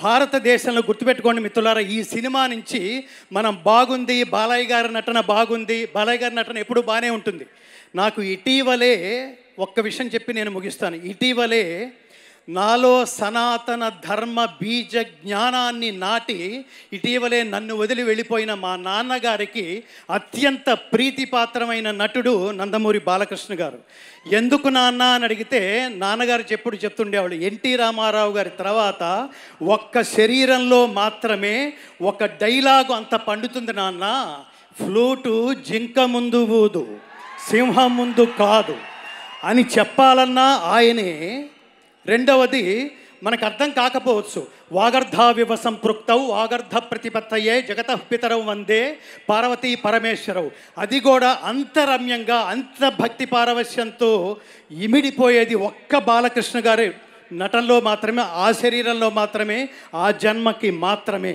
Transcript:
భారతదేశంలో గుర్తుపెట్టుకోండి మిత్రులారా, ఈ సినిమా నుంచి మనం బాగుంది, బాలయ్య గారి నటన బాగుంది, బాలయ్య గారి నటన ఎప్పుడు బాగానే ఉంటుంది. నాకు ఇటీవలే ఒక్క విషయం చెప్పి నేను ముగిస్తాను. ఇటీవలే నాలో సనాతన ధర్మ బీజ జ్ఞానాన్ని నాటి ఇటీవలే నన్ను వదిలి వెళ్ళిపోయిన మా నాన్నగారికి అత్యంత ప్రీతిపాత్రమైన నటుడు నందమూరి బాలకృష్ణ గారు. ఎందుకు నాన్న అని అడిగితే నాన్నగారు చెప్తుండేవాళ్ళు, ఎన్టీ రామారావు గారి తర్వాత ఒక్క శరీరంలో మాత్రమే ఒక డైలాగు అంత పండుతుంది నాన్న, ఫ్లూటు జింక ముందు ఊదు సింహం ముందు కాదు అని చెప్పాలన్నా ఆయనే. రెండవది మనకు అర్థం కాకపోవచ్చు, వాగర్ధావివ సంపృక్తౌ వాగర్ధ ప్రతిపత్తయే జగతః పితరౌ వందే పార్వతీ పరమేశ్వరవు. అది కూడా అంతరమ్యంగా అంత భక్తి పారవశ్యంతో ఇమిడిపోయేది ఒక్క బాలకృష్ణ గారి నటనలో మాత్రమే, ఆ శరీరంలో మాత్రమే, ఆ జన్మకి మాత్రమే.